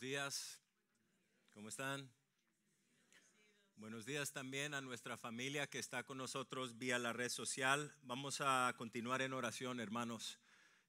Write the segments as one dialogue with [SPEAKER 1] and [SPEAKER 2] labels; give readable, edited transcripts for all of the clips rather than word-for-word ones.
[SPEAKER 1] días, ¿cómo están? Buenos días también a nuestra familia que está con nosotros vía la red social. Vamos a continuar en oración, hermanos.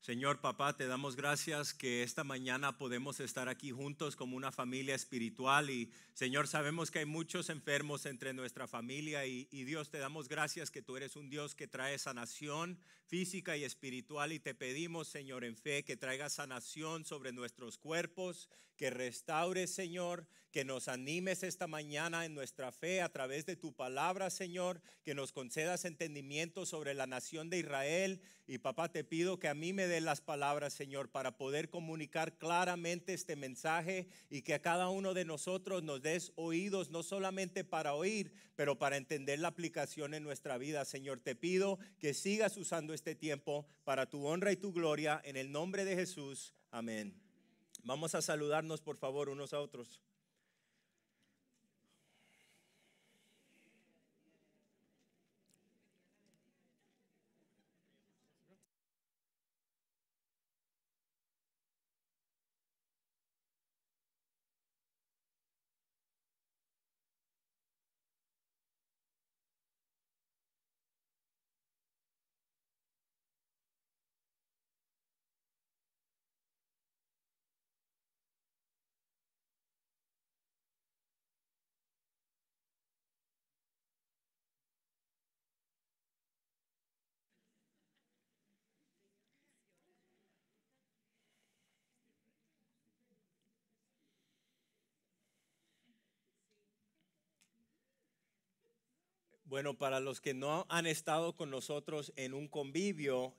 [SPEAKER 1] Señor Papá, te damos gracias que esta mañana podemos estar aquí juntos como una familia espiritual y Señor, sabemos que hay muchos enfermos entre nuestra familia y Dios, te damos gracias que tú eres un Dios que trae sanación física y espiritual y te pedimos, Señor, en fe que traigas sanación sobre nuestros cuerpos, que restaures, Señor, que nos animes esta mañana en nuestra fe a través de tu palabra, Señor, que nos concedas entendimiento sobre la nación de Israel. Y papá, te pido que a mí me dé las palabras, Señor, para poder comunicar claramente este mensaje y que a cada uno de nosotros nos des oídos, no solamente para oír, pero para entender la aplicación en nuestra vida. Señor, te pido que sigas usando este tiempo para tu honra y tu gloria. En el nombre de Jesús, amén. Vamos a saludarnos, por favor, unos a otros. Bueno, para los que no han estado con nosotros en un convivio,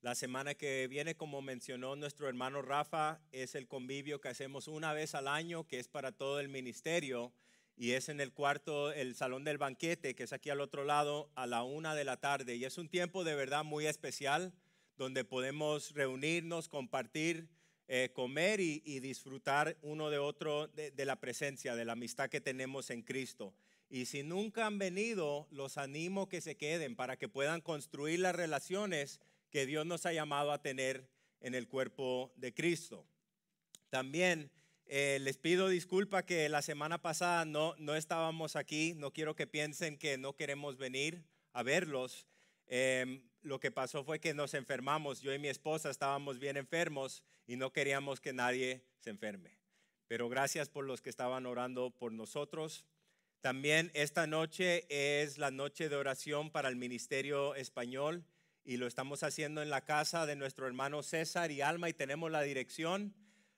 [SPEAKER 1] la semana que viene, como mencionó nuestro hermano Rafa, es el convivio que hacemos una vez al año, que es para todo el ministerio, y es en el cuarto, el salón del banquete, que es aquí al otro lado, a la 1 de la tarde. Y es un tiempo de verdad muy especial, donde podemos reunirnos, compartir, comer y disfrutar uno de otro de la presencia, de la amistad que tenemos en Cristo. Y si nunca han venido, los animo que se queden para que puedan construir las relaciones que Dios nos ha llamado a tener en el cuerpo de Cristo. También les pido disculpa que la semana pasada no estábamos aquí. No quiero que piensen que no queremos venir a verlos. Lo que pasó fue que nos enfermamos. Yo y mi esposa estábamos bien enfermos y no queríamos que nadie se enferme. Pero gracias por los que estaban orando por nosotros. También esta noche es la noche de oración para el Ministerio Español y lo estamos haciendo en la casa de nuestro hermano César y Alma y tenemos la dirección.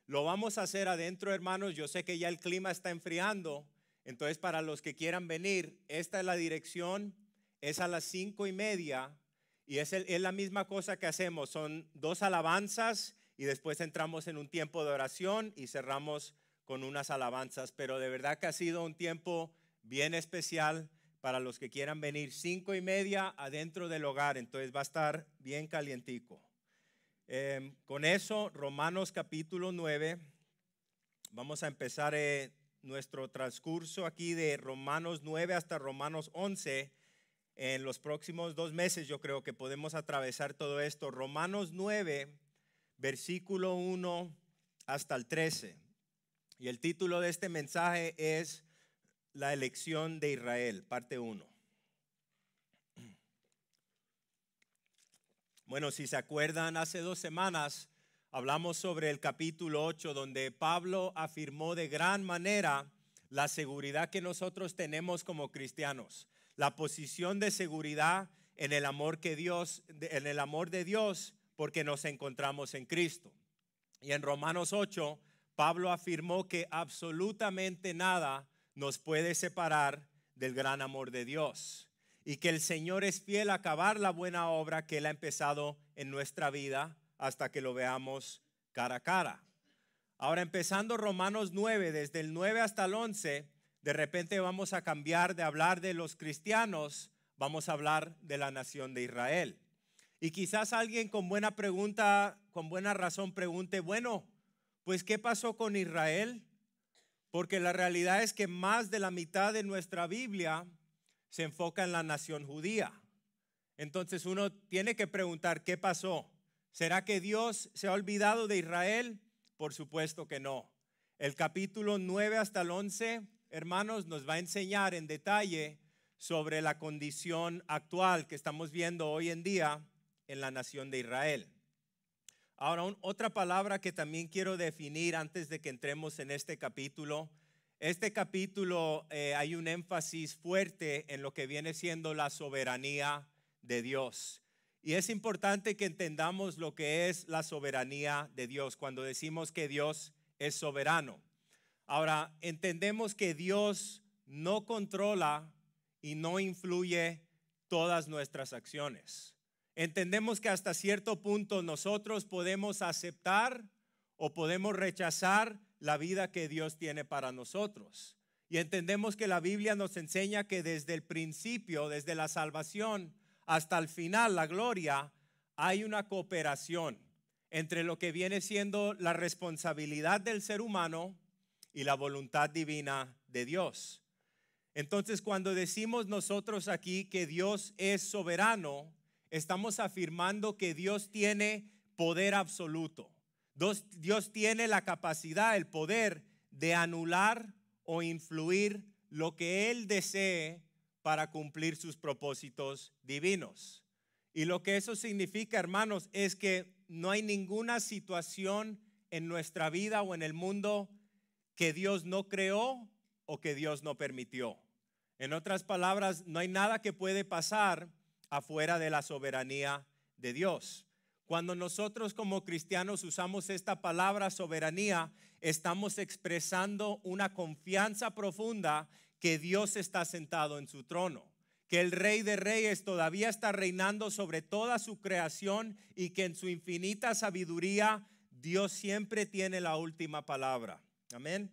[SPEAKER 1] Lo vamos a hacer adentro, hermanos. Yo sé que ya el clima está enfriando, entonces para los que quieran venir, esta es la dirección, es a las 5:30 y es la misma cosa que hacemos. Son 2 alabanzas y después entramos en un tiempo de oración y cerramos con unas alabanzas, pero de verdad que ha sido un tiempo bien especial para los que quieran venir. 5:30 adentro del hogar, entonces va a estar bien calientico. Con eso, Romanos capítulo 9, vamos a empezar nuestro transcurso aquí de Romanos 9 hasta Romanos 11. En los próximos 2 meses yo creo que podemos atravesar todo esto. Romanos 9, versículo 1 hasta el 13. Y el título de este mensaje es La elección de Israel, parte 1. Bueno, si se acuerdan, hace 2 semanas hablamos sobre el capítulo 8, donde Pablo afirmó de gran manera la seguridad que nosotros tenemos como cristianos, la posición de seguridad en el amor en el amor de Dios, porque nos encontramos en Cristo. Y en Romanos 8, Pablo afirmó que absolutamente nada nos puede separar del gran amor de Dios y que el Señor es fiel a acabar la buena obra que Él ha empezado en nuestra vida hasta que lo veamos cara a cara. Ahora, empezando Romanos 9, desde el 9 hasta el 11, de repente vamos a cambiar de hablar de los cristianos, vamos a hablar de la nación de Israel. Y quizás alguien con buena pregunta, con buena razón pregunte, bueno, pues ¿qué pasó con Israel? Porque la realidad es que más de la mitad de nuestra Biblia se enfoca en la nación judía. Entonces uno tiene que preguntar, ¿qué pasó? ¿Será que Dios se ha olvidado de Israel? Por supuesto que no. El capítulo 9 hasta el 11, hermanos, nos va a enseñar en detalle sobre la condición actual que estamos viendo hoy en día en la nación de Israel. Ahora, otra palabra que también quiero definir antes de que entremos en este capítulo. Este capítulo hay un énfasis fuerte en lo que viene siendo la soberanía de Dios. Y es importante que entendamos lo que es la soberanía de Dios cuando decimos que Dios es soberano. Ahora, entendemos que Dios no controla y no influye todas nuestras acciones. Entendemos que hasta cierto punto nosotros podemos aceptar o podemos rechazar la vida que Dios tiene para nosotros. Y entendemos que la Biblia nos enseña que desde el principio, desde la salvación hasta el final, la gloria, hay una cooperación entre lo que viene siendo la responsabilidad del ser humano y la voluntad divina de Dios. Entonces, cuando decimos nosotros aquí que Dios es soberano, estamos afirmando que Dios tiene poder absoluto. Dios tiene la capacidad, el poder de anular o influir lo que Él desee para cumplir sus propósitos divinos. Y lo que eso significa, hermanos, es que no hay ninguna situación en nuestra vida o en el mundo que Dios no creó o que Dios no permitió. En otras palabras, no hay nada que puede pasar afuera de la soberanía de Dios. Cuando nosotros como cristianos usamos esta palabra soberanía, estamos expresando una confianza profunda que Dios está sentado en su trono, que el Rey de Reyes todavía está reinando sobre toda su creación y que en su infinita sabiduría Dios siempre tiene la última palabra. Amén.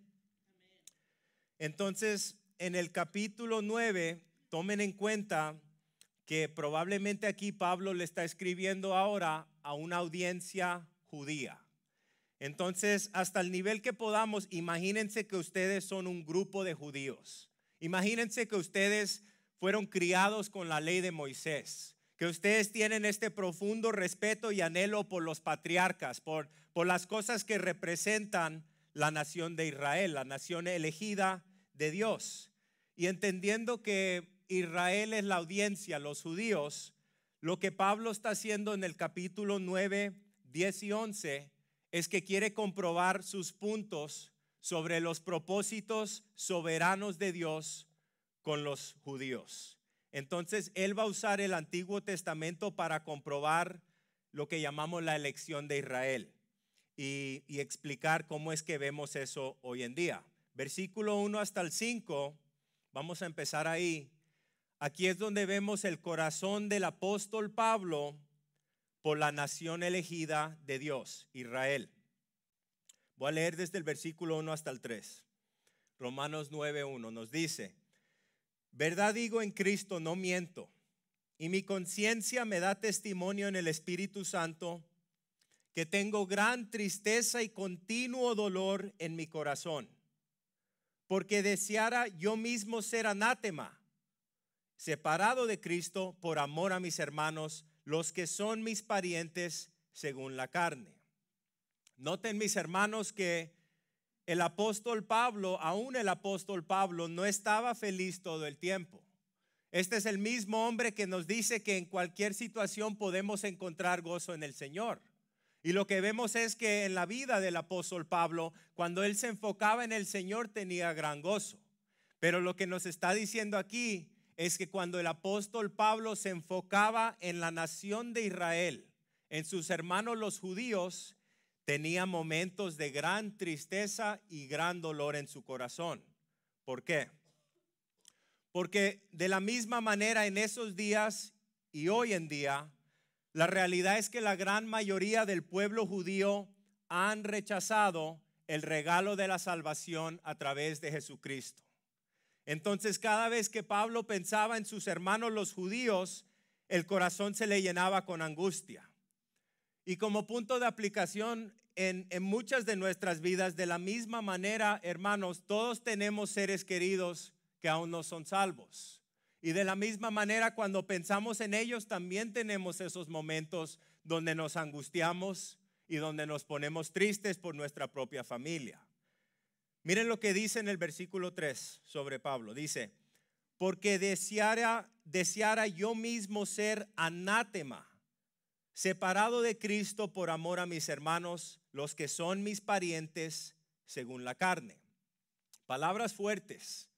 [SPEAKER 1] Entonces, en el capítulo 9, tomen en cuenta que probablemente aquí Pablo le está escribiendo ahora a una audiencia judía. Entonces, hasta el nivel que podamos, imagínense que ustedes son un grupo de judíos. Imagínense que ustedes fueron criados con la ley de Moisés, que ustedes tienen este profundo respeto y anhelo por los patriarcas, por las cosas que representan la nación de Israel, la nación elegida de Dios. Y entendiendo que Israel es la audiencia, los judíos, lo que Pablo está haciendo en el capítulo 9, 10 y 11 es que quiere comprobar sus puntos sobre los propósitos soberanos de Dios con los judíos. Entonces, él va a usar el Antiguo Testamento para comprobar lo que llamamos la elección de Israel y explicar cómo es que vemos eso hoy en día. Versículo 1 hasta el 5, vamos a empezar ahí. Aquí es donde vemos el corazón del apóstol Pablo por la nación elegida de Dios, Israel. Voy a leer desde el versículo 1 hasta el 3. Romanos 9:1 nos dice: verdad digo en Cristo, no miento, y mi conciencia me da testimonio en el Espíritu Santo que tengo gran tristeza y continuo dolor en mi corazón, porque deseara yo mismo ser anátema, separado de Cristo por amor a mis hermanos, los que son mis parientes según la carne. Noten, mis hermanos, que el apóstol Pablo, aún el apóstol Pablo, no estaba feliz todo el tiempo. Este es el mismo hombre que nos dice que en cualquier situación podemos encontrar gozo en el Señor. Y lo que vemos es que en la vida del apóstol Pablo, cuando él se enfocaba en el Señor, tenía gran gozo. Pero lo que nos está diciendo aquí es que cuando el apóstol Pablo se enfocaba en la nación de Israel, en sus hermanos los judíos, tenía momentos de gran tristeza y gran dolor en su corazón. ¿Por qué? Porque de la misma manera en esos días y hoy en día, la realidad es que la gran mayoría del pueblo judío han rechazado el regalo de la salvación a través de Jesucristo. Entonces, cada vez que Pablo pensaba en sus hermanos los judíos, el corazón se le llenaba con angustia. Y como punto de aplicación en muchas de nuestras vidas, de la misma manera, hermanos, todos tenemos seres queridos que aún no son salvos. Y de la misma manera, cuando pensamos en ellos, también tenemos esos momentos donde nos angustiamos y donde nos ponemos tristes por nuestra propia familia. Miren lo que dice en el versículo 3 sobre Pablo. Dice, porque deseara yo mismo ser anátema, separado de Cristo por amor a mis hermanos, los que son mis parientes según la carne. Palabras fuertes.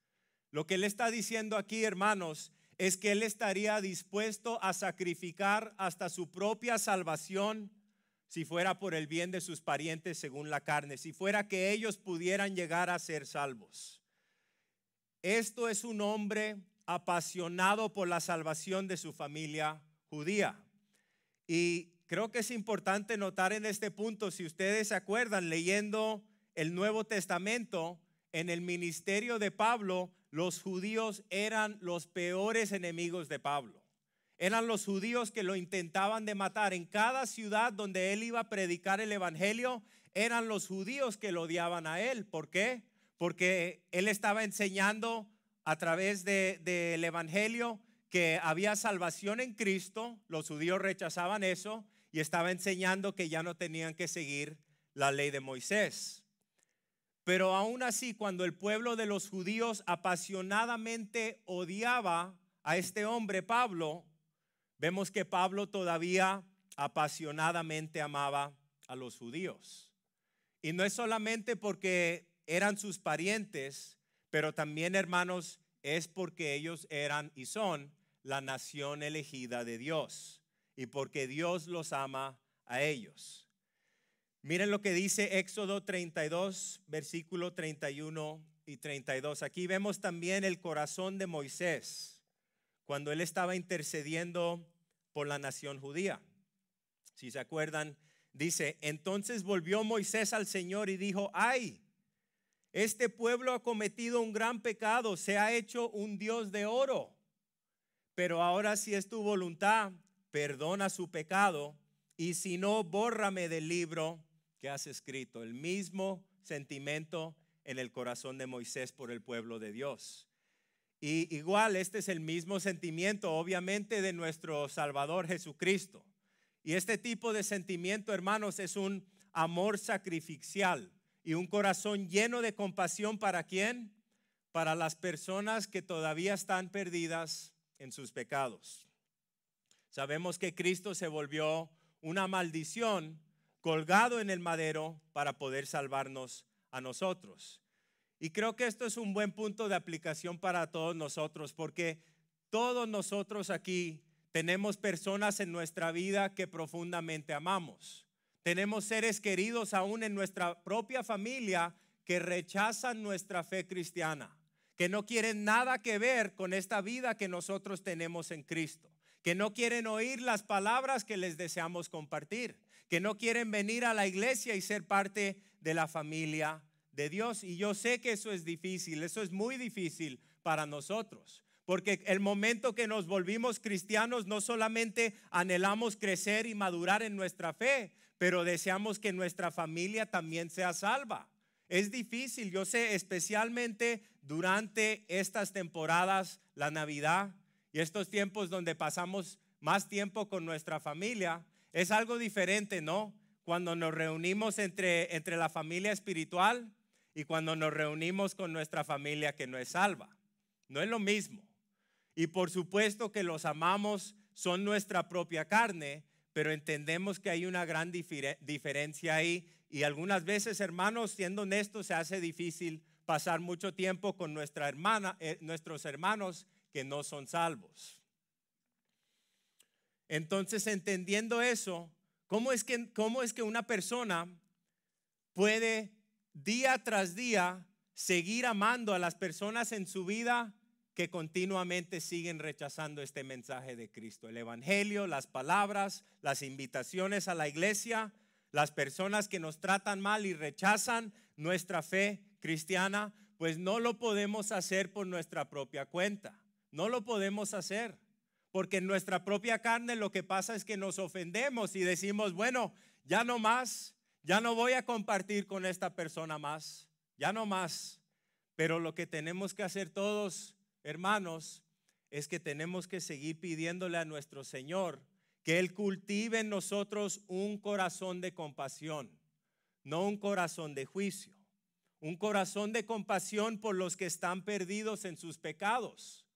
[SPEAKER 1] Lo que él está diciendo aquí, hermanos, es que él estaría dispuesto a sacrificar hasta su propia salvación si fuera por el bien de sus parientes según la carne, si fuera que ellos pudieran llegar a ser salvos. Esto es un hombre apasionado por la salvación de su familia judía. Y creo que es importante notar en este punto, si ustedes se acuerdan, leyendo el Nuevo Testamento, en el ministerio de Pablo, los judíos eran los peores enemigos de Pablo. Eran los judíos que lo intentaban de matar. En cada ciudad donde él iba a predicar el evangelio, eran los judíos que lo odiaban a él. ¿Por qué? Porque él estaba enseñando a través del evangelio que había salvación en Cristo. Los judíos rechazaban eso y estaba enseñando que ya no tenían que seguir la ley de Moisés. Pero aún así, cuando el pueblo de los judíos apasionadamente odiaba a este hombre Pablo, vemos que Pablo todavía apasionadamente amaba a los judíos. Y no es solamente porque eran sus parientes, pero también, hermanos, es porque ellos eran y son la nación elegida de Dios y porque Dios los ama a ellos. Miren lo que dice Éxodo 32, versículo 31 y 32. Aquí vemos también el corazón de Moisés cuando él estaba intercediendo por la nación judía. Si se acuerdan, dice, entonces volvió Moisés al Señor y dijo, ay, este pueblo ha cometido un gran pecado, se ha hecho un Dios de oro. Pero ahora si es tu voluntad, perdona su pecado, y si no, bórrame del libro que has escrito. El mismo sentimiento en el corazón de Moisés por el pueblo de Dios. Y igual este es el mismo sentimiento, obviamente, de nuestro Salvador Jesucristo. Y este tipo de sentimiento, hermanos, es un amor sacrificial y un corazón lleno de compasión. ¿Para quién? Para las personas que todavía están perdidas en sus pecados. Sabemos que Cristo se volvió una maldición colgado en el madero para poder salvarnos a nosotros. Y creo que esto es un buen punto de aplicación para todos nosotros, porque todos nosotros aquí tenemos personas en nuestra vida que profundamente amamos. Tenemos seres queridos aún en nuestra propia familia que rechazan nuestra fe cristiana, que no quieren nada que ver con esta vida que nosotros tenemos en Cristo, que no quieren oír las palabras que les deseamos compartir, que no quieren venir a la iglesia y ser parte de la familia de Dios. Y yo sé que eso es difícil, eso es muy difícil para nosotros, porque el momento que nos volvimos cristianos no solamente anhelamos crecer y madurar en nuestra fe, pero deseamos que nuestra familia también sea salva. Es difícil, yo sé, especialmente durante estas temporadas, la Navidad y estos tiempos donde pasamos más tiempo con nuestra familia. Es algo diferente, ¿no? Cuando nos reunimos entre la familia espiritual y cuando nos reunimos con nuestra familia que no es salva. No es lo mismo. Y por supuesto que los amamos, son nuestra propia carne, pero entendemos que hay una gran diferencia ahí. Y algunas veces, hermanos, siendo honestos, se hace difícil pasar mucho tiempo con nuestros hermanos que no son salvos. Entonces, entendiendo eso, ¿cómo es que una persona puede día tras día seguir amando a las personas en su vida que continuamente siguen rechazando este mensaje de Cristo? El evangelio, las palabras, las invitaciones a la iglesia, las personas que nos tratan mal y rechazan nuestra fe cristiana, pues no lo podemos hacer por nuestra propia cuenta. No lo podemos hacer. Porque en nuestra propia carne lo que pasa es que nos ofendemos y decimos, bueno, ya no más, ya no voy a compartir con esta persona más, ya no más. Pero lo que tenemos que hacer todos, hermanos, es que tenemos que seguir pidiéndole a nuestro Señor que Él cultive en nosotros un corazón de compasión, no un corazón de juicio. un corazón de compasión por los que están perdidos en sus pecados,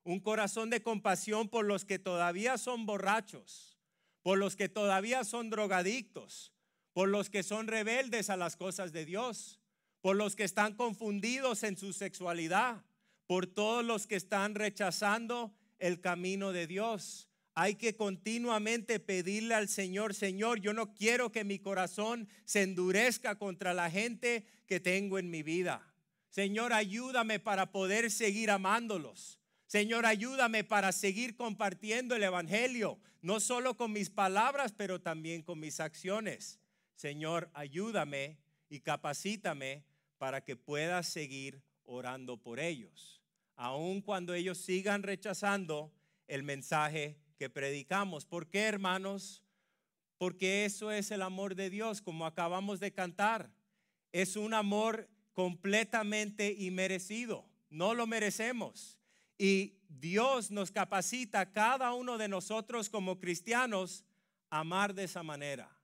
[SPEAKER 1] un corazón de compasión por los que todavía son borrachos, por los que todavía son drogadictos, por los que son rebeldes a las cosas de Dios, por los que están confundidos en su sexualidad, por todos los que están rechazando el camino de Dios. Hay que continuamente pedirle al Señor, Señor, yo no quiero que mi corazón se endurezca contra la gente que tengo en mi vida. Señor, ayúdame para poder seguir amándolos. Señor, ayúdame para seguir compartiendo el evangelio, no solo con mis palabras, pero también con mis acciones. Señor, ayúdame y capacítame para que pueda seguir orando por ellos, aun cuando ellos sigan rechazando el mensaje que predicamos. ¿Por qué, hermanos? Porque eso es el amor de Dios, como acabamos de cantar. Es un amor completamente inmerecido. No lo merecemos. Y Dios nos capacita a cada uno de nosotros como cristianos a amar de esa manera.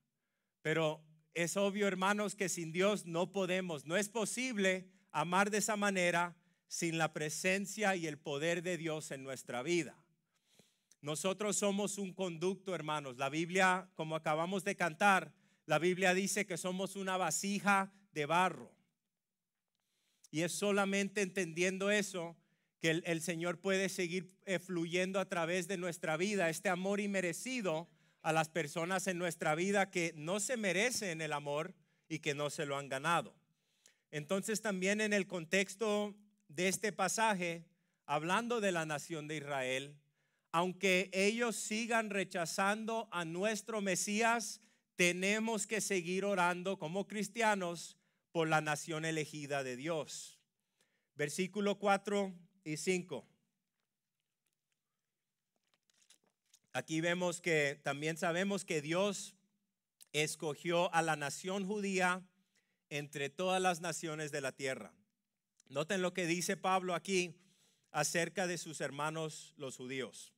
[SPEAKER 1] Pero es obvio, hermanos, que sin Dios no podemos. No es posible amar de esa manera sin la presencia y el poder de Dios en nuestra vida. Nosotros somos un conducto, hermanos. La Biblia, como acabamos de cantar, la Biblia dice que somos una vasija de barro. Y es solamente entendiendo eso que el Señor puede seguir fluyendo a través de nuestra vida, este amor inmerecido a las personas en nuestra vida que no se merecen el amor y que no se lo han ganado. Entonces, también en el contexto de este pasaje, hablando de la nación de Israel, aunque ellos sigan rechazando a nuestro Mesías, tenemos que seguir orando como cristianos por la nación elegida de Dios. Versículo 4 y 5. Aquí vemos que también sabemos que Dios escogió a la nación judía entre todas las naciones de la tierra. Noten lo que dice Pablo aquí acerca de sus hermanos los judíos.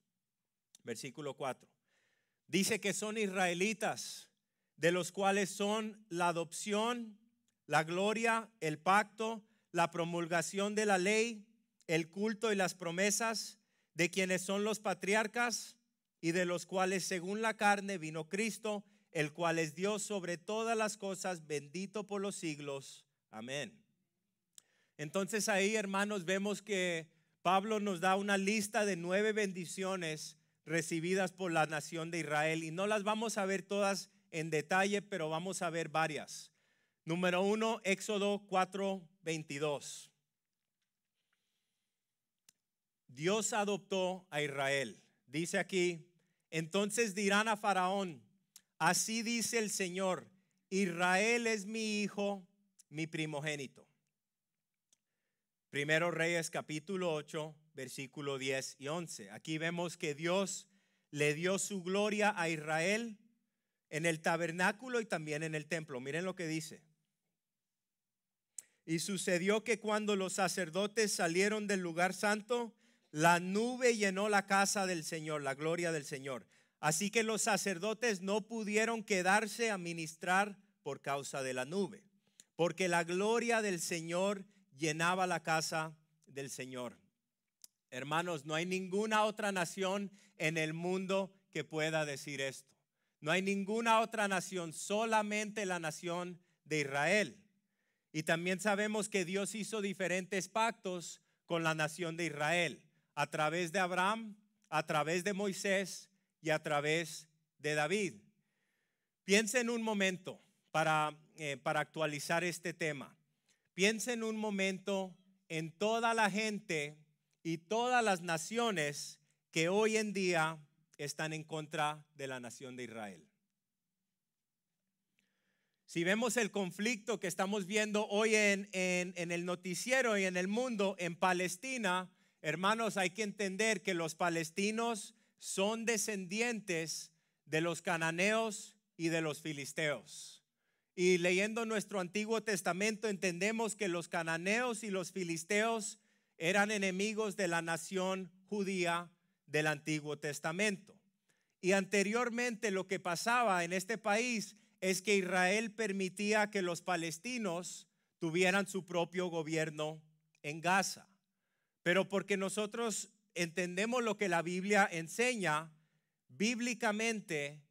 [SPEAKER 1] Versículo 4. Dice que son israelitas, de los cuales son la adopción, la gloria, el pacto, la promulgación de la ley, el culto y las promesas, de quienes son los patriarcas y de los cuales según la carne vino Cristo, el cual es Dios sobre todas las cosas, bendito por los siglos. Amén. Entonces ahí, hermanos, vemos que Pablo nos da una lista de 9 bendiciones recibidas por la nación de Israel, y no las vamos a ver todas en detalle, pero vamos a ver varias. Número 1, Éxodo 4:22. Dios adoptó a Israel. Dice aquí, entonces dirán a Faraón, así dice el Señor, Israel es mi hijo, mi primogénito. Primero Reyes capítulo 8, versículo 10 y 11. Aquí vemos que Dios le dio su gloria a Israel en el tabernáculo y también en el templo. Miren lo que dice. Y sucedió que cuando los sacerdotes salieron del lugar santo, la nube llenó la casa del Señor, la gloria del Señor. Así que los sacerdotes no pudieron quedarse a ministrar por causa de la nube, porque la gloria del Señor llenaba la casa del Señor. Hermanos, no hay ninguna otra nación en el mundo que pueda decir esto. No hay ninguna otra nación, solamente la nación de Israel. Y también sabemos que Dios hizo diferentes pactos con la nación de Israel, a través de Abraham, a través de Moisés y a través de David. Piensen un momento para actualizar este tema. Piensen un momento en toda la gente y todas las naciones que hoy en día están en contra de la nación de Israel. Si vemos el conflicto que estamos viendo hoy en el noticiero y en el mundo en Palestina, hermanos, hay que entender que los palestinos son descendientes de los cananeos y de los filisteos. Y leyendo nuestro Antiguo Testamento entendemos que los cananeos y los filisteos eran enemigos de la nación judía del Antiguo Testamento. Y anteriormente lo que pasaba en este país es que Israel permitía que los palestinos tuvieran su propio gobierno en Gaza. Pero porque nosotros entendemos lo que la Biblia enseña, bíblicamente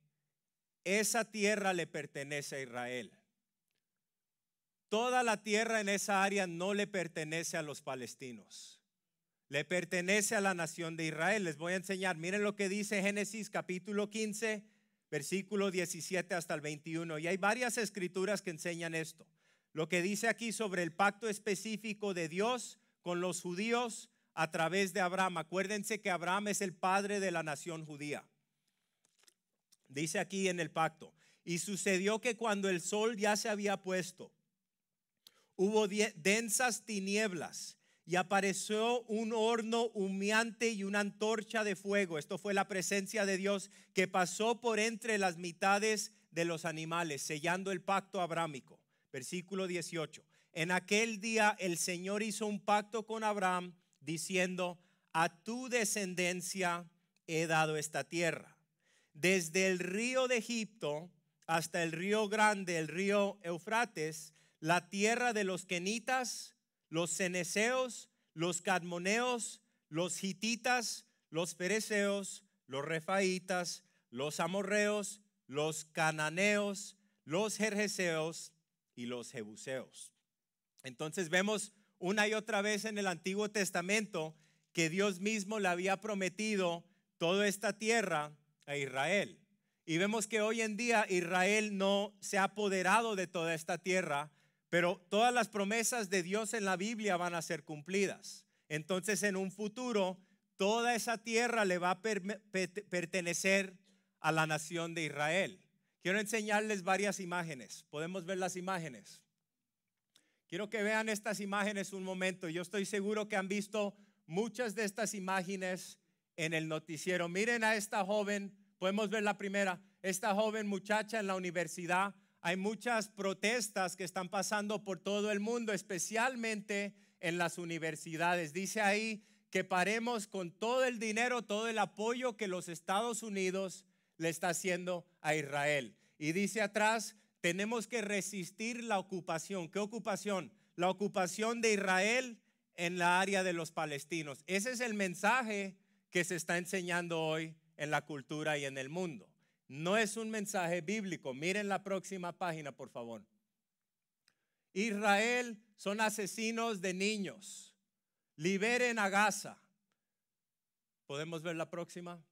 [SPEAKER 1] esa tierra le pertenece a Israel. Toda la tierra en esa área no le pertenece a los palestinos. Le pertenece a la nación de Israel. Les voy a enseñar. Miren lo que dice Génesis capítulo 15, versículo 17 hasta el 21. Y hay varias escrituras que enseñan esto. Lo que dice aquí sobre el pacto específico de Dios con los judíos a través de Abraham. Acuérdense que Abraham es el padre de la nación judía. Dice aquí en el pacto: y sucedió que cuando el sol ya se había puesto, hubo densas tinieblas y apareció un horno humeante y una antorcha de fuego. Esto fue la presencia de Dios que pasó por entre las mitades de los animales, sellando el pacto abrámico. Versículo 18. En aquel día el Señor hizo un pacto con Abraham diciendo: a tu descendencia he dado esta tierra, desde el río de Egipto hasta el río grande, el río Eufrates, la tierra de los kenitas, los ceneseos, los cadmoneos, los hititas, los fereceos, los refaitas, los amorreos, los cananeos, los gergeseos y los jebuseos. Entonces vemos una y otra vez en el Antiguo Testamento que Dios mismo le había prometido toda esta tierra a Israel. Y vemos que hoy en día Israel no se ha apoderado de toda esta tierra, pero todas las promesas de Dios en la Biblia van a ser cumplidas. Entonces en un futuro toda esa tierra le va a pertenecer a la nación de Israel. Quiero enseñarles varias imágenes. ¿Podemos ver las imágenes? Quiero que vean estas imágenes un momento. Yo estoy seguro que han visto muchas de estas imágenes en el noticiero. Miren a esta joven, podemos ver la primera, esta joven muchacha en la universidad. Hay muchas protestas que están pasando por todo el mundo, especialmente en las universidades. Dice ahí que paremos con todo el dinero, todo el apoyo que los Estados Unidos le está haciendo a Israel. Y dice atrás: tenemos que resistir la ocupación. ¿Qué ocupación? La ocupación de Israel en la área de los palestinos. Ese es el mensaje que se está enseñando hoy en la cultura y en el mundo. No es un mensaje bíblico. Miren la próxima página, por favor. Israel son asesinos de niños. Liberen a Gaza. ¿Podemos ver la próxima?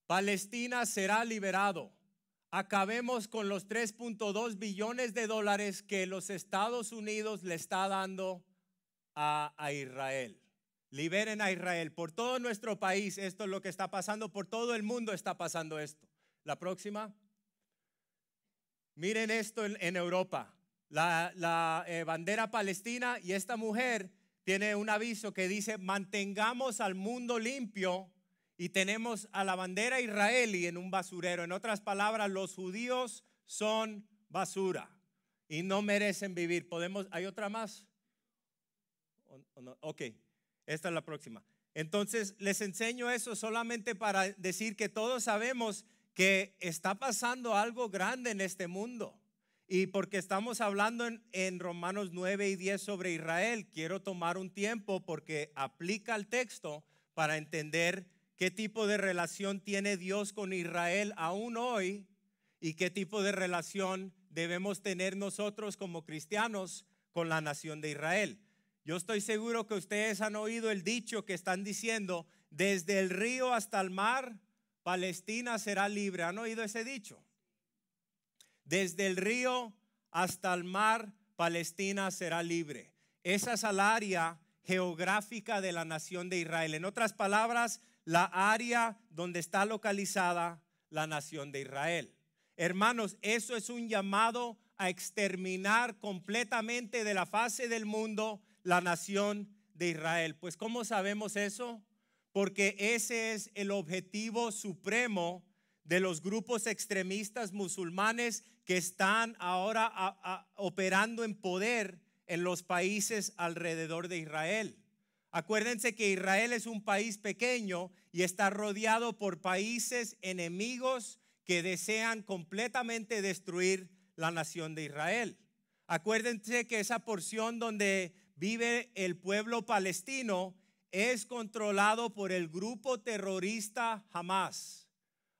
[SPEAKER 1] Palestina será liberado. Acabemos con los 3.2 billones de dólares que los Estados Unidos le está dando a Israel. Liberen a Israel. Por todo nuestro país esto es lo que está pasando, por todo el mundo está pasando esto. La próxima. Miren esto en Europa. La bandera palestina, y esta mujer tiene un aviso que dice: mantengamos al mundo limpio. Y tenemos a la bandera israelí en un basurero. En otras palabras, los judíos son basura y no merecen vivir. ¿Hay otra más? No? Ok, esta es la próxima. Entonces les enseño eso solamente para decir que todos sabemos que está pasando algo grande en este mundo. Y porque estamos hablando en Romanos 9 y 10 sobre Israel, quiero tomar un tiempo porque aplica el texto para entender qué tipo de relación tiene Dios con Israel aún hoy y qué tipo de relación debemos tener nosotros como cristianos con la nación de Israel. Yo estoy seguro que ustedes han oído el dicho que están diciendo: desde el río hasta el mar, Palestina será libre. ¿Han oído ese dicho? Desde el río hasta el mar, Palestina será libre. Esa es el área geográfica de la nación de Israel. En otras palabras, la área donde está localizada la nación de Israel. Hermanos, eso es un llamado a exterminar completamente de la faz del mundo la nación de Israel. Pues ¿cómo sabemos eso? Porque ese es el objetivo supremo de los grupos extremistas musulmanes que están ahora operando en poder en los países alrededor de Israel. Acuérdense que Israel es un país pequeño y está rodeado por países enemigos que desean completamente destruir la nación de Israel. Acuérdense que esa porción donde vive el pueblo palestino es controlado por el grupo terrorista Hamas.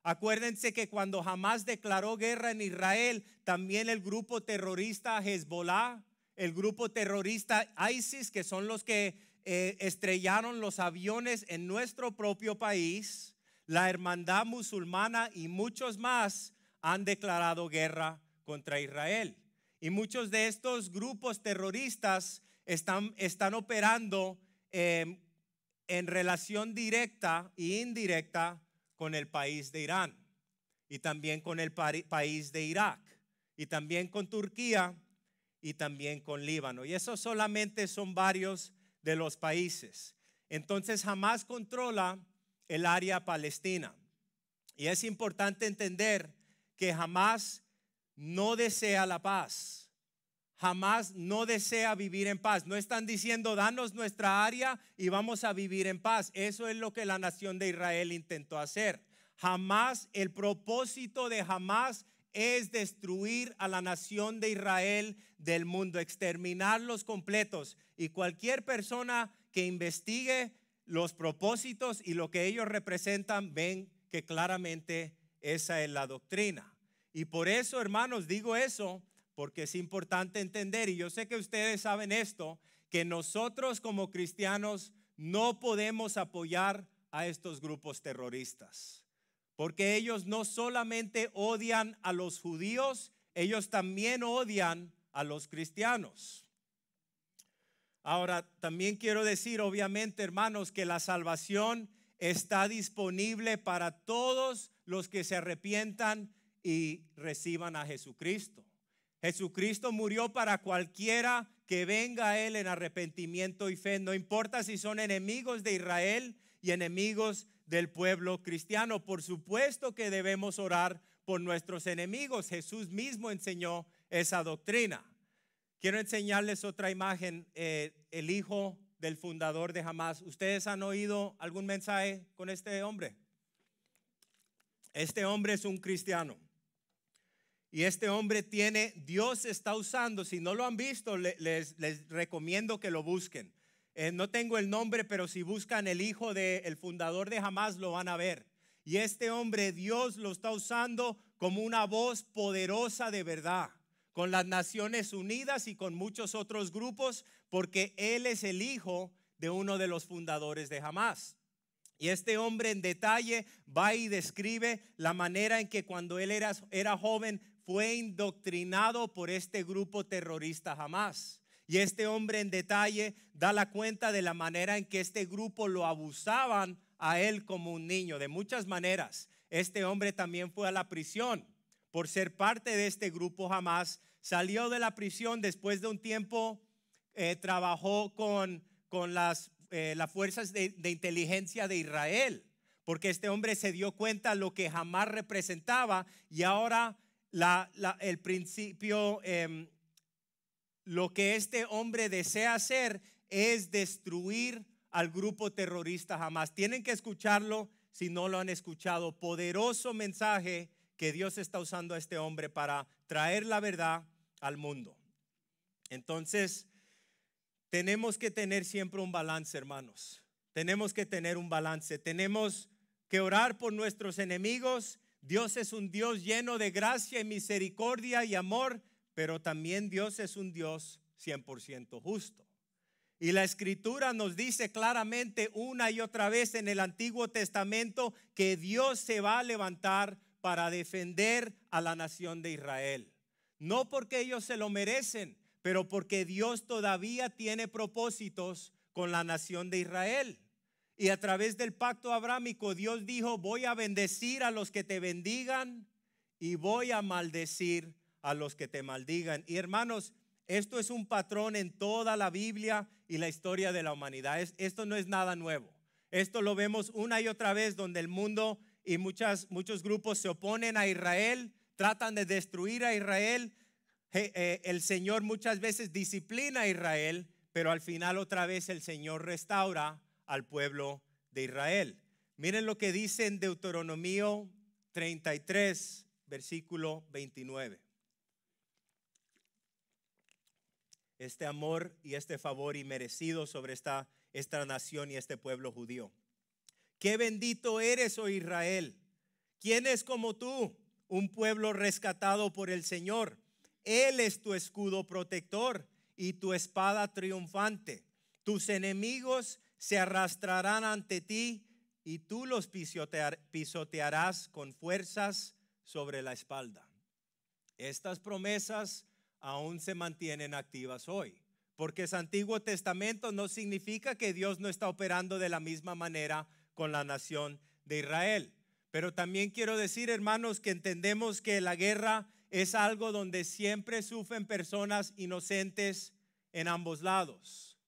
[SPEAKER 1] Acuérdense que cuando Hamas declaró guerra en Israel, también el grupo terrorista Hezbollah, el grupo terrorista ISIS, que son los que estrellaron los aviones en nuestro propio país, la hermandad musulmana y muchos más han declarado guerra contra Israel. Y muchos de estos grupos terroristas están operando en relación directa e indirecta con el país de Irán y también con el país de Irak y también con Turquía y también con Líbano. Y esos solamente son varios de los países. Entonces Hamas controla el área palestina. Y es importante entender que Hamas no desea la paz. Hamas no desea vivir en paz. No están diciendo, danos nuestra área y vamos a vivir en paz. Eso es lo que la nación de Israel intentó hacer. Jamás, el propósito de Hamas es destruir a la nación de Israel del mundo, exterminarlos completos. Y cualquier persona que investigue los propósitos y lo que ellos representan, ven que claramente esa es la doctrina. Y por eso, hermanos, digo eso, porque es importante entender, y yo sé que ustedes saben esto, que nosotros como cristianos no podemos apoyar a estos grupos terroristas, porque ellos no solamente odian a los judíos, ellos también odian a los cristianos. Ahora, también quiero decir, obviamente, hermanos, que la salvación está disponible para todos los que se arrepientan y reciban a Jesucristo. Jesucristo murió para cualquiera que venga a Él en arrepentimiento y fe. No importa si son enemigos de Israel y enemigos del pueblo cristiano. Por supuesto que debemos orar por nuestros enemigos. Jesús mismo enseñó esa doctrina. Quiero enseñarles otra imagen. El hijo del fundador de Hamas. ¿Ustedes han oído algún mensaje con este hombre? Este hombre es un cristiano. Y este hombre Dios está usando, si no lo han visto, les recomiendo que lo busquen. No tengo el nombre, pero si buscan el hijo del fundador de Hamas lo van a ver. Y este hombre, Dios lo está usando como una voz poderosa de verdad, con las Naciones Unidas y con muchos otros grupos, porque él es el hijo de uno de los fundadores de Hamas. Y este hombre en detalle va y describe la manera en que cuando él era joven fue indoctrinado por este grupo terrorista Hamas. Y este hombre en detalle da la cuenta de la manera en que este grupo lo abusaban a él como un niño, de muchas maneras. Este hombre también fue a la prisión por ser parte de este grupo Hamas. Salió de la prisión después de un tiempo, trabajó con las fuerzas de inteligencia de Israel, porque este hombre se dio cuenta de lo que Hamas representaba y ahora el principio, lo que este hombre desea hacer es destruir al grupo terrorista Hamas. Tienen que escucharlo si no lo han escuchado. Poderoso mensaje que Dios está usando a este hombre para traer la verdad al mundo. Entonces, tenemos que tener siempre un balance, hermanos. Tenemos que tener un balance. Tenemos que orar por nuestros enemigos. Dios es un Dios lleno de gracia y misericordia y amor, pero también Dios es un Dios 100% justo. Y la Escritura nos dice claramente una y otra vez en el Antiguo Testamento que Dios se va a levantar para defender a la nación de Israel. No porque ellos se lo merecen, pero porque Dios todavía tiene propósitos con la nación de Israel. Y a través del pacto abrámico, Dios dijo, voy a bendecir a los que te bendigan y voy a maldecir a los que te maldigan. Y hermanos, esto es un patrón en toda la Biblia y la historia de la humanidad. Esto no es nada nuevo. Esto lo vemos una y otra vez donde el mundo y muchos grupos se oponen a Israel, tratan de destruir a Israel. El Señor muchas veces disciplina a Israel, pero al final otra vez el Señor restaura al pueblo de Israel. Miren lo que dice en Deuteronomio 33, versículo 29. este amor y este favor inmerecido sobre esta nación y este pueblo judío. Qué bendito eres, oh Israel. ¿Quién es como tú? Un pueblo rescatado por el Señor. Él es tu escudo protector y tu espada triunfante. Tus enemigos se arrastrarán ante ti y tú los pisotearás con fuerzas sobre la espalda. Estas promesas aún se mantienen activas hoy, porque es Antiguo Testamento, no significa que Dios no está operando de la misma manera con la nación de Israel. Pero también quiero decir, hermanos, que entendemos que la guerra es algo donde siempre sufren personas inocentes en ambos lados.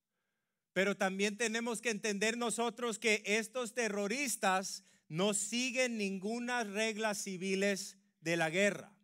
[SPEAKER 1] Pero también tenemos que entender nosotros que estos terroristas no siguen ninguna reglas civiles de la guerra.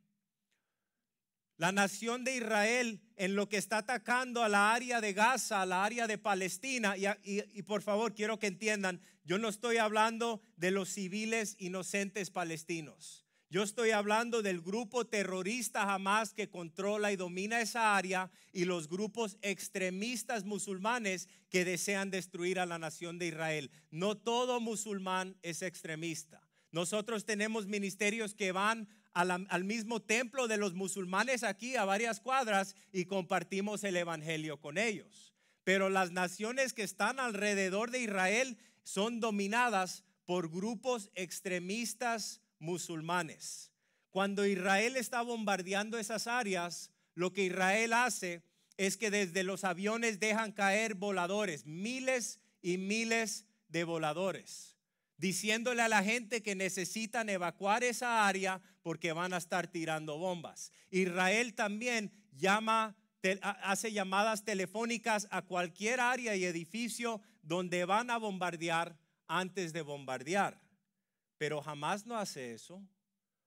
[SPEAKER 1] La nación de Israel, en lo que está atacando a la área de Gaza, a la área de Palestina, y por favor quiero que entiendan, yo no estoy hablando de los civiles inocentes palestinos. Yo estoy hablando del grupo terrorista Hamas que controla y domina esa área y los grupos extremistas musulmanes que desean destruir a la nación de Israel. No todo musulmán es extremista. Nosotros tenemos ministerios que van al mismo templo de los musulmanes aquí a varias cuadras y compartimos el evangelio con ellos. Pero las naciones que están alrededor de Israel son dominadas por grupos extremistas musulmanes. Cuando Israel está bombardeando esas áreas, lo que Israel hace es que desde los aviones dejan caer voladores, miles y miles de voladores, diciéndole a la gente que necesitan evacuar esa área porque van a estar tirando bombas. Israel también hace llamadas telefónicas a cualquier área y edificio donde van a bombardear antes de bombardear. Pero jamás no hace eso.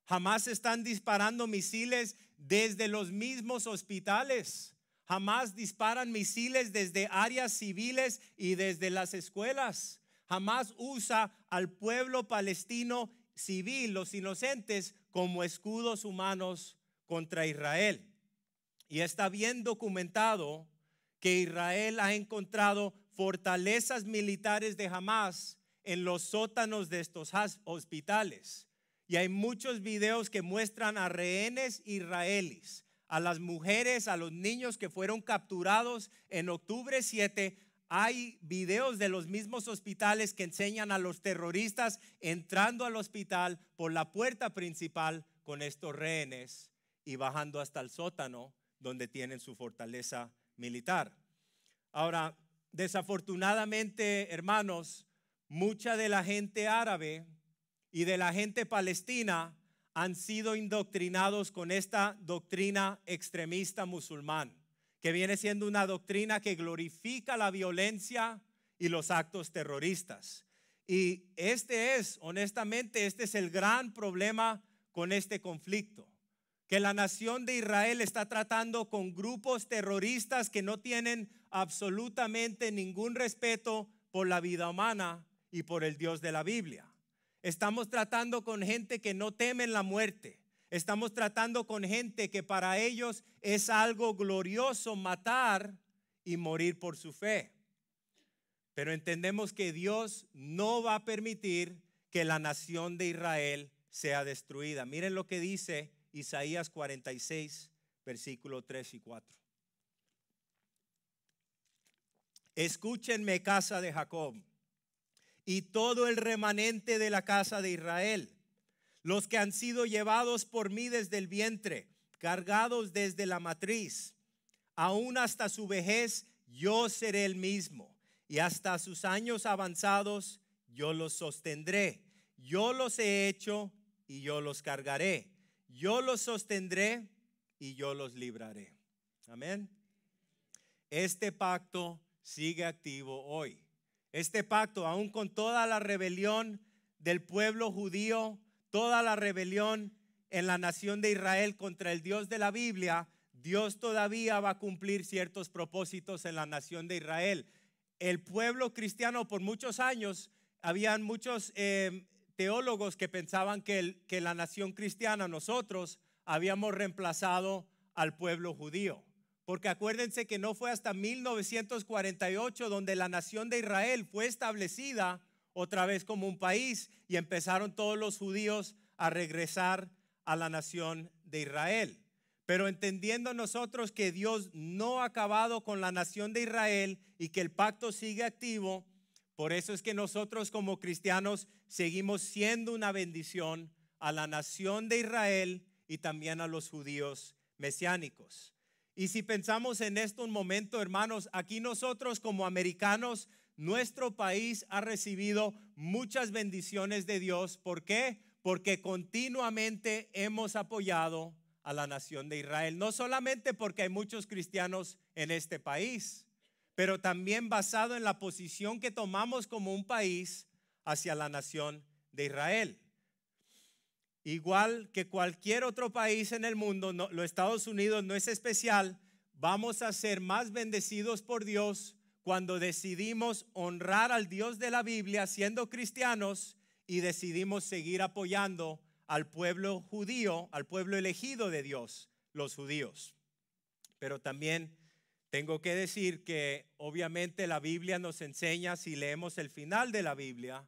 [SPEAKER 1] Jamás están disparando misiles desde los mismos hospitales. Jamás disparan misiles desde áreas civiles y desde las escuelas. Jamás usa al pueblo palestino civil, los inocentes, como escudos humanos contra Israel. Y está bien documentado que Israel ha encontrado fortalezas militares de Hamas en los sótanos de estos hospitales. Y hay muchos videos que muestran a rehenes israelíes, a las mujeres, a los niños que fueron capturados en octubre 7. Hay videos de los mismos hospitales que enseñan a los terroristas entrando al hospital por la puerta principal con estos rehenes y bajando hasta el sótano donde tienen su fortaleza militar. Ahora, desafortunadamente, hermanos, mucha de la gente árabe y de la gente palestina han sido indoctrinados con esta doctrina extremista musulmán, que viene siendo una doctrina que glorifica la violencia y los actos terroristas. Y honestamente, este es el gran problema con este conflicto, que la nación de Israel está tratando con grupos terroristas que no tienen absolutamente ningún respeto por la vida humana y por el Dios de la Biblia. Estamos tratando con gente que no temen la muerte. Estamos tratando con gente que para ellos es algo glorioso matar y morir por su fe. Pero entendemos que Dios no va a permitir que la nación de Israel sea destruida. Miren lo que dice Isaías 46, versículos 3 y 4. Escúchenme, casa de Jacob, y todo el remanente de la casa de Israel, los que han sido llevados por mí desde el vientre, cargados desde la matriz, aún hasta su vejez yo seré el mismo, y hasta sus años avanzados yo los sostendré. Yo los he hecho y yo los cargaré. Yo los sostendré y yo los libraré. Amén. Este pacto sigue activo hoy. Este pacto, aún con toda la rebelión del pueblo judío, toda la rebelión en la nación de Israel contra el Dios de la Biblia, Dios todavía va a cumplir ciertos propósitos en la nación de Israel. El pueblo cristiano por muchos años, habían muchos teólogos que pensaban que la nación cristiana, nosotros, habíamos reemplazado al pueblo judío. porque acuérdense que no fue hasta 1948 donde la nación de Israel fue establecida otra vez como un país y empezaron todos los judíos a regresar a la nación de Israel. Pero entendiendo nosotros que Dios no ha acabado con la nación de Israel y que el pacto sigue activo, por eso es que nosotros como cristianos seguimos siendo una bendición a la nación de Israel y también a los judíos mesiánicos. Y si pensamos en esto un momento, hermanos, aquí nosotros como americanos, nuestro país ha recibido muchas bendiciones de Dios. ¿Por qué? Porque continuamente hemos apoyado a la nación de Israel. No solamente porque hay muchos cristianos en este país, pero también basado en la posición que tomamos como un país hacia la nación de Israel. Igual que cualquier otro país en el mundo, los Estados Unidos no es especial. Vamos a ser más bendecidos por Dios cuando decidimos honrar al Dios de la Biblia siendo cristianos y decidimos seguir apoyando al pueblo judío, al pueblo elegido de Dios, los judíos. Pero también tengo que decir que obviamente la Biblia nos enseña, si leemos el final de la Biblia,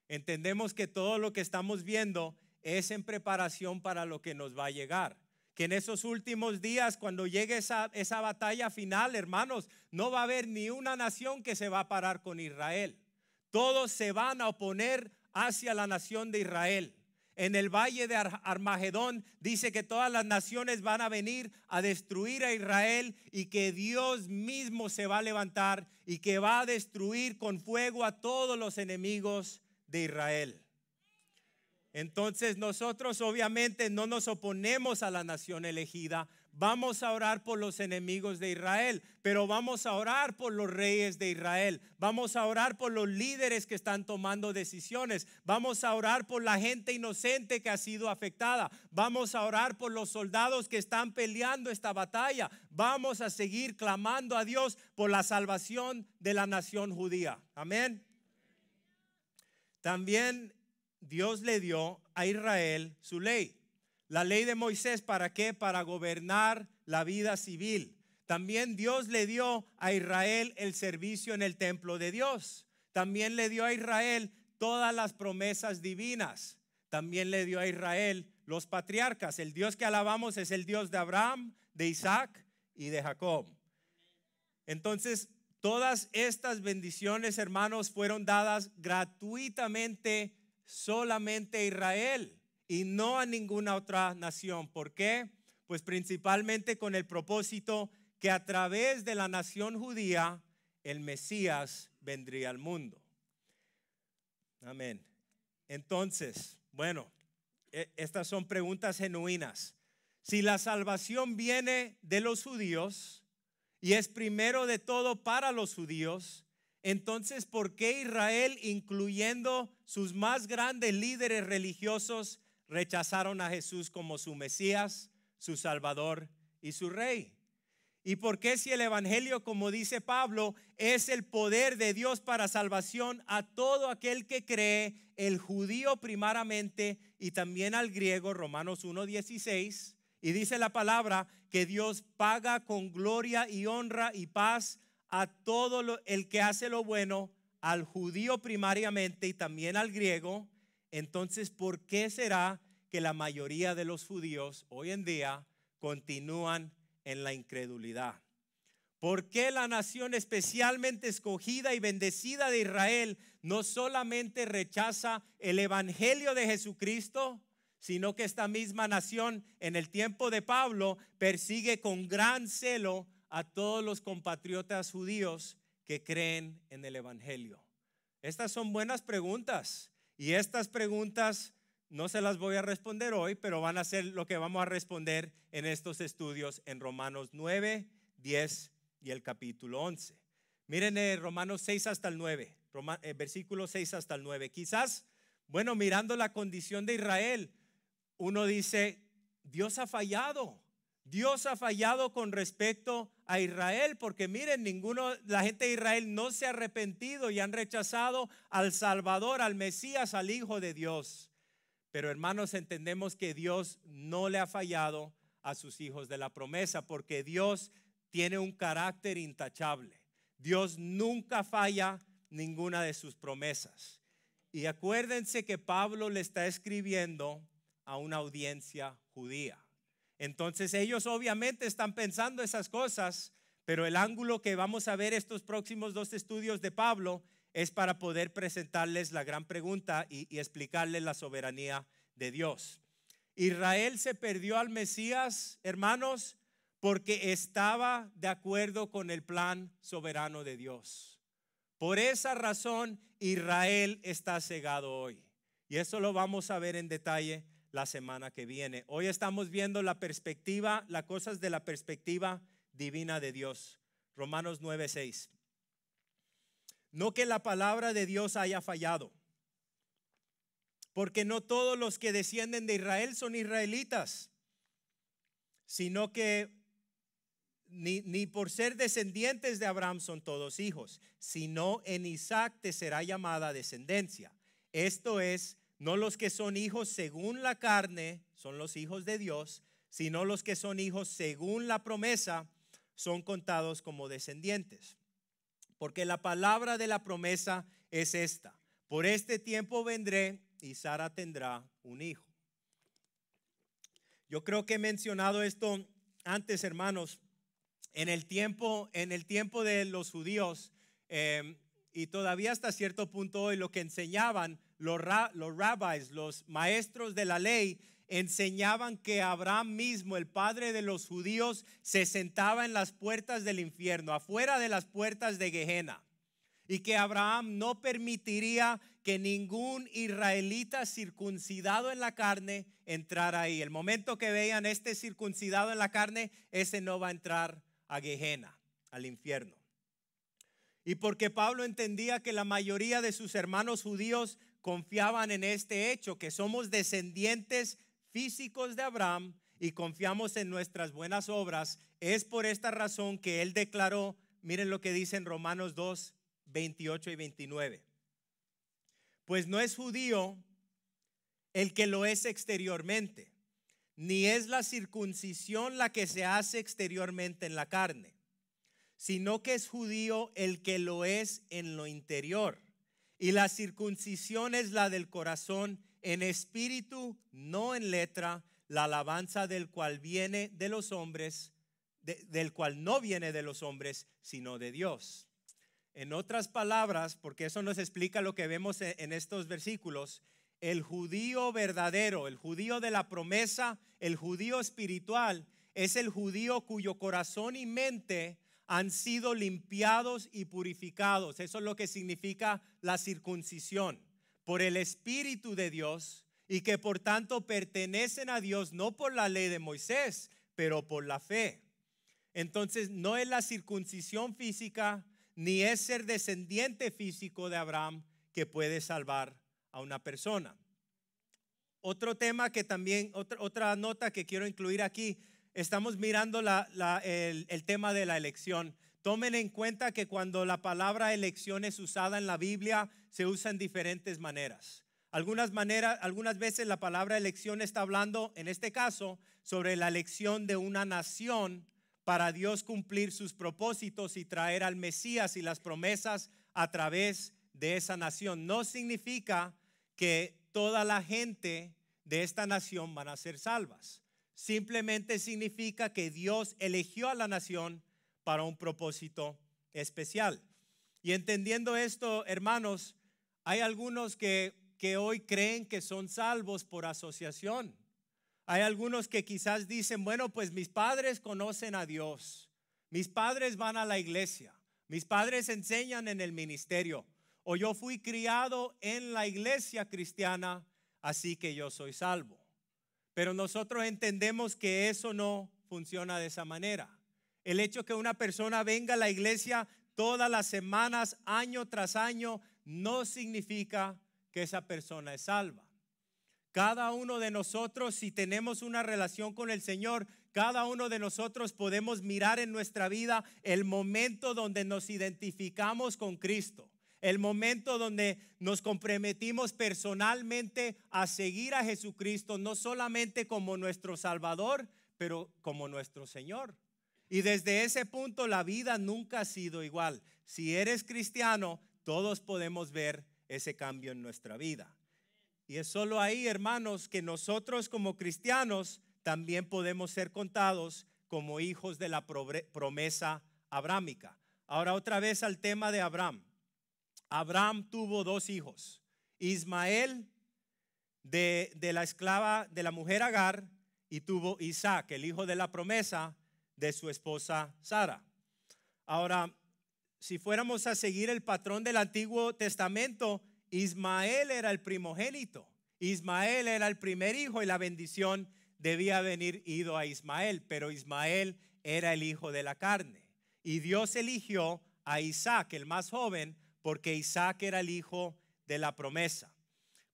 [SPEAKER 1] entendemos que todo lo que estamos viendo es en preparación para lo que nos va a llegar. Que en esos últimos días, cuando llegue esa batalla final, hermanos, no va a haber ni una nación que se va a parar con Israel. Todos se van a oponer hacia la nación de Israel. En el valle de Armagedón dice que todas las naciones van a venir a destruir a Israel y que Dios mismo se va a levantar y que va a destruir con fuego a todos los enemigos de Israel. Entonces nosotros obviamente no nos oponemos a la nación elegida. Vamos a orar por los enemigos de Israel, pero vamos a orar por los reyes de Israel. Vamos a orar por los líderes que están tomando decisiones. Vamos a orar por la gente inocente que ha sido afectada. Vamos a orar por los soldados que están peleando esta batalla. Vamos a seguir clamando a Dios por la salvación de la nación judía. Amén. También Dios le dio a Israel su ley. La ley de Moisés, ¿para qué? Para gobernar la vida civil. También Dios le dio a Israel el servicio en el templo de Dios. También le dio a Israel todas las promesas divinas. También le dio a Israel los patriarcas. El Dios que alabamos es el Dios de Abraham, de Isaac y de Jacob. Entonces, todas estas bendiciones, hermanos, fueron dadas gratuitamente solamente a Israel y no a ninguna otra nación. ¿Por qué? Pues principalmente con el propósito que a través de la nación judía el Mesías vendría al mundo. Amén. Entonces, bueno, estas son preguntas genuinas. Si la salvación viene de los judíos y es primero de todo para los judíos, entonces, ¿por qué Israel, incluyendo sus más grandes líderes religiosos, rechazaron a Jesús como su Mesías, su Salvador y su Rey? ¿Y por qué, si el Evangelio, como dice Pablo, es el poder de Dios para salvación a todo aquel que cree, el judío primeramente y también al griego, Romanos 1:16, y dice la palabra que Dios paga con gloria y honra y paz a todo el que hace lo bueno, al judío primariamente y también al griego? Entonces, ¿por qué será que la mayoría de los judíos hoy en día continúan en la incredulidad? ¿Por qué la nación especialmente escogida y bendecida de Israel no solamente rechaza el evangelio de Jesucristo, sino que esta misma nación en el tiempo de Pablo persigue con gran celo a todos los compatriotas judíos que creen en el evangelio? Estas son buenas preguntas y estas preguntas no se las voy a responder hoy, pero van a ser lo que vamos a responder en estos estudios en Romanos 9, 10 y el capítulo 11. Miren Romanos 6 hasta el 9, versículos 6 hasta el 9. Quizás, bueno, mirando la condición de Israel, uno dice, Dios ha fallado. Dios ha fallado con respecto a Israel, porque miren, la gente de Israel no se ha arrepentido y han rechazado al Salvador, al Mesías, al Hijo de Dios. Pero hermanos, entendemos que Dios no le ha fallado a sus hijos de la promesa, porque Dios tiene un carácter intachable. Dios nunca falla ninguna de sus promesas. Y acuérdense que Pablo le está escribiendo a una audiencia judía. Entonces ellos obviamente están pensando esas cosas, pero el ángulo que vamos a ver estos próximos 2 estudios de Pablo es para poder presentarles la gran pregunta y explicarles la soberanía de Dios. Israel se perdió al Mesías, hermanos, porque estaba de acuerdo con el plan soberano de Dios. Por esa razón, Israel está cegado hoy. Y eso lo vamos a ver en detalle la semana que viene. Hoy estamos viendo la perspectiva, las cosas de la perspectiva divina de Dios. Romanos 9:6. No que la palabra de Dios haya fallado, porque no todos los que descienden de Israel son israelitas, sino que ni por ser descendientes de Abraham son todos hijos, sino en Isaac te será llamada descendencia. Esto es, no los que son hijos según la carne son los hijos de Dios, sino los que son hijos según la promesa son contados como descendientes. Porque la palabra de la promesa es esta: por este tiempo vendré y Sara tendrá un hijo. Yo creo que he mencionado esto antes, hermanos. En el tiempo de los judíos, y todavía hasta cierto punto hoy, lo que enseñaban los rabbis, los maestros de la ley, enseñaban que Abraham mismo, el padre de los judíos, se sentaba en las puertas del infierno, afuera de las puertas de Gehenna, y que Abraham no permitiría que ningún israelita circuncidado en la carne entrara ahí. El momento que vean este circuncidado en la carne, ese no va a entrar a Gehenna, al infierno. Y porque Pablo entendía que la mayoría de sus hermanos judíos confiaban en este hecho, que somos descendientes físicos de Abraham y confiamos en nuestras buenas obras, es por esta razón que él declaró, miren lo que dice en Romanos 2, 28 y 29. Pues no es judío el que lo es exteriormente, ni es la circuncisión la que se hace exteriormente en la carne, sino que es judío el que lo es en lo interior. Y la circuncisión es la del corazón, en espíritu, no en letra, la alabanza del cual viene de los hombres, del cual no viene de los hombres, sino de Dios. En otras palabras, porque eso nos explica lo que vemos en estos versículos, el judío verdadero, el judío de la promesa, el judío espiritual, es el judío cuyo corazón y mente han sido limpiados y purificados. Eso es lo que significa la circuncisión, por el Espíritu de Dios, y que por tanto pertenecen a Dios no por la ley de Moisés, pero por la fe. Entonces no es la circuncisión física, ni es ser descendiente físico de Abraham que puede salvar a una persona. Otro tema que también, otra nota que quiero incluir aquí, estamos mirando el tema de la elección. Tomen en cuenta que cuando la palabra elección es usada en la Biblia, se usa en diferentes maneras. Algunas veces la palabra elección está hablando, en este caso, sobre la elección de una nación para Dios cumplir sus propósitos y traer al Mesías y las promesas a través de esa nación. No significa que toda la gente de esta nación van a ser salvas. Simplemente significa que Dios eligió a la nación para un propósito especial. Y entendiendo esto, hermanos, hay algunos que hoy creen que son salvos por asociación. Hay algunos que quizás dicen, bueno, pues mis padres conocen a Dios, mis padres van a la iglesia, mis padres enseñan en el ministerio, o yo fui criado en la iglesia cristiana, así que yo soy salvo. Pero nosotros entendemos que eso no funciona de esa manera. El hecho que una persona venga a la iglesia todas las semanas, año tras año, no significa que esa persona es salva. Cada uno de nosotros, si tenemos una relación con el Señor, cada uno de nosotros podemos mirar en nuestra vida el momento donde nos identificamos con Cristo, el momento donde nos comprometimos personalmente a seguir a Jesucristo, no solamente como nuestro Salvador, pero como nuestro Señor. Y desde ese punto la vida nunca ha sido igual. Si eres cristiano, todos podemos ver ese cambio en nuestra vida. Y es solo ahí, hermanos, que nosotros como cristianos también podemos ser contados como hijos de la promesa abrámica. Ahora otra vez al tema de Abraham. Abraham tuvo dos hijos, Ismael de la esclava de la mujer Agar, y tuvo Isaac, el hijo de la promesa de su esposa Sara. Ahora, si fuéramos a seguir el patrón del Antiguo Testamento, Ismael era el primogénito. Ismael era el primer hijo y la bendición debía haber ido a Ismael, pero Ismael era el hijo de la carne. Y Dios eligió a Isaac, el más joven, porque Isaac era el hijo de la promesa.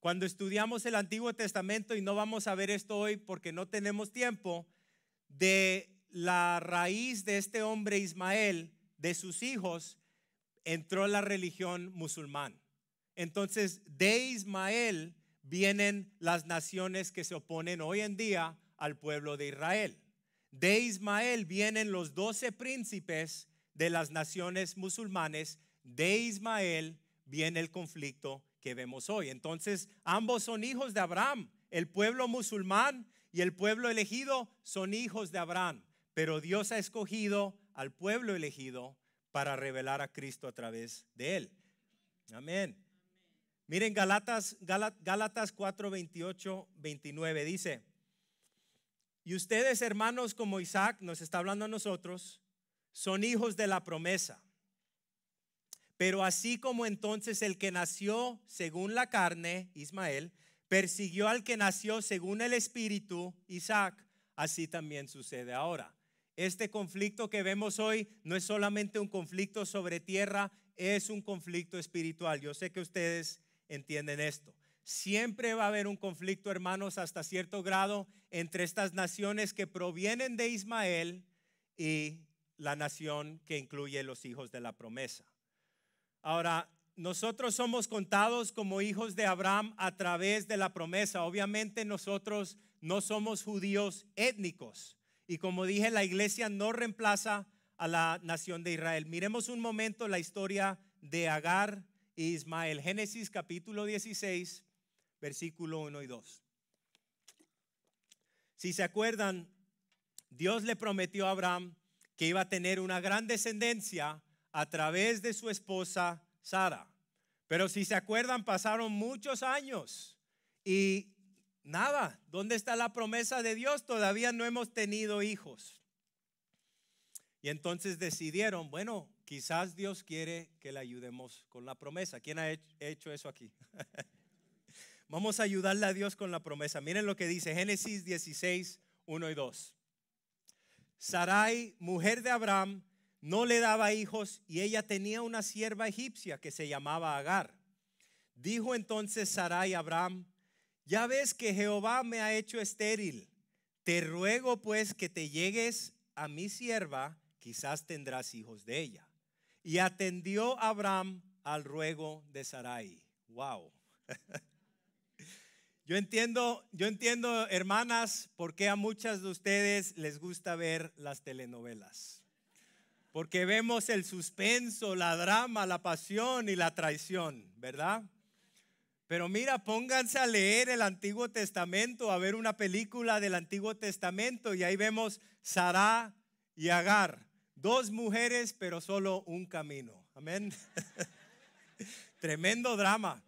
[SPEAKER 1] Cuando estudiamos el Antiguo Testamento, y no vamos a ver esto hoy porque no tenemos tiempo, de la raíz de este hombre Ismael, de sus hijos, entró la religión musulmán. Entonces, de Ismael vienen las naciones que se oponen hoy en día al pueblo de Israel. De Ismael vienen los 12 príncipes de las naciones musulmanes. De Ismael viene el conflicto que vemos hoy. Entonces, ambos son hijos de Abraham. El pueblo musulmán y el pueblo elegido son hijos de Abraham. Pero Dios ha escogido al pueblo elegido para revelar a Cristo a través de él. Amén. Miren Gálatas 4, 28, 29 dice: y ustedes, hermanos, como Isaac, nos está hablando a nosotros, son hijos de la promesa. Pero así como entonces el que nació según la carne, Ismael, persiguió al que nació según el espíritu, Isaac, así también sucede ahora. Este conflicto que vemos hoy no es solamente un conflicto sobre tierra, es un conflicto espiritual. Yo sé que ustedes entienden esto. Siempre va a haber un conflicto, hermanos, hasta cierto grado entre estas naciones que provienen de Ismael y la nación que incluye los hijos de la promesa. Ahora, nosotros somos contados como hijos de Abraham a través de la promesa. Obviamente nosotros no somos judíos étnicos. Y como dije, la iglesia no reemplaza a la nación de Israel. Miremos un momento la historia de Agar e Ismael. Génesis capítulo 16, versículo 1 y 2. Si se acuerdan, Dios le prometió a Abraham que iba a tener una gran descendencia a través de su esposa Sara. Pero si se acuerdan, pasaron muchos años y nada, ¿dónde está la promesa de Dios? Todavía no hemos tenido hijos. Y entonces decidieron, bueno, quizás Dios quiere que le ayudemos con la promesa. ¿Quién ha hecho eso aquí? Vamos a ayudarle a Dios con la promesa. Miren lo que dice Génesis 16, 1 y 2. Sarai, mujer de Abraham, no le daba hijos y ella tenía una sierva egipcia que se llamaba Agar. Dijo entonces Sarai a Abraham: ya ves que Jehová me ha hecho estéril. Te ruego pues que te llegues a mi sierva, quizás tendrás hijos de ella. Y atendió Abraham al ruego de Sarai. Wow. Yo entiendo, hermanas, por qué a muchas de ustedes les gusta ver las telenovelas. Porque vemos el suspenso, la drama, la pasión y la traición, ¿verdad? Pero mira, pónganse a leer el Antiguo Testamento, a ver una película del Antiguo Testamento, y ahí vemos Sara y Agar, dos mujeres, pero solo un camino. Amén. Tremendo drama.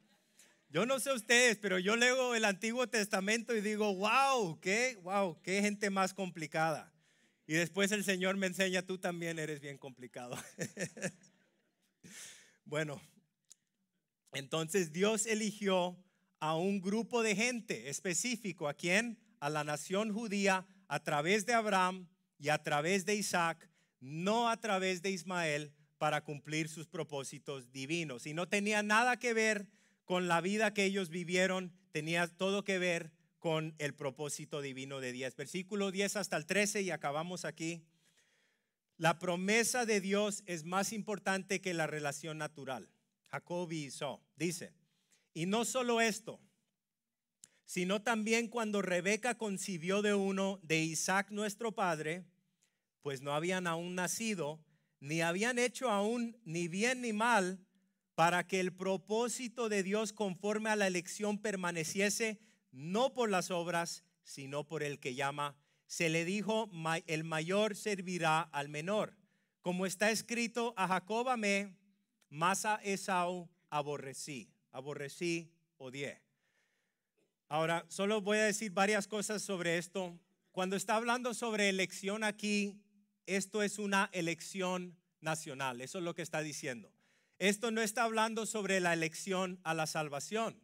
[SPEAKER 1] Yo no sé ustedes, pero yo leo el Antiguo Testamento y digo, wow, qué gente más complicada. Y después el Señor me enseña, tú también eres bien complicado. Bueno, entonces Dios eligió a un grupo de gente específico. ¿A quién? A la nación judía a través de Abraham y a través de Isaac, no a través de Ismael, para cumplir sus propósitos divinos. Y no tenía nada que ver con la vida que ellos vivieron, tenía todo que ver con el propósito divino de 10. Versículo 10 hasta el 13 y acabamos aquí. La promesa de Dios es más importante que la relación natural. Jacob y Esau dice, y no solo esto, sino también cuando Rebeca concibió de uno de Isaac nuestro padre, pues no habían aún nacido, ni habían hecho aún ni bien ni mal, para que el propósito de Dios conforme a la elección permaneciese, no por las obras, sino por el que llama. Se le dijo, el mayor servirá al menor. Como está escrito, a Jacob amé, mas a Esaú aborrecí, odié. Ahora, solo voy a decir varias cosas sobre esto. Cuando está hablando sobre elección aquí, esto es una elección nacional, eso es lo que está diciendo. Esto no está hablando sobre la elección a la salvación.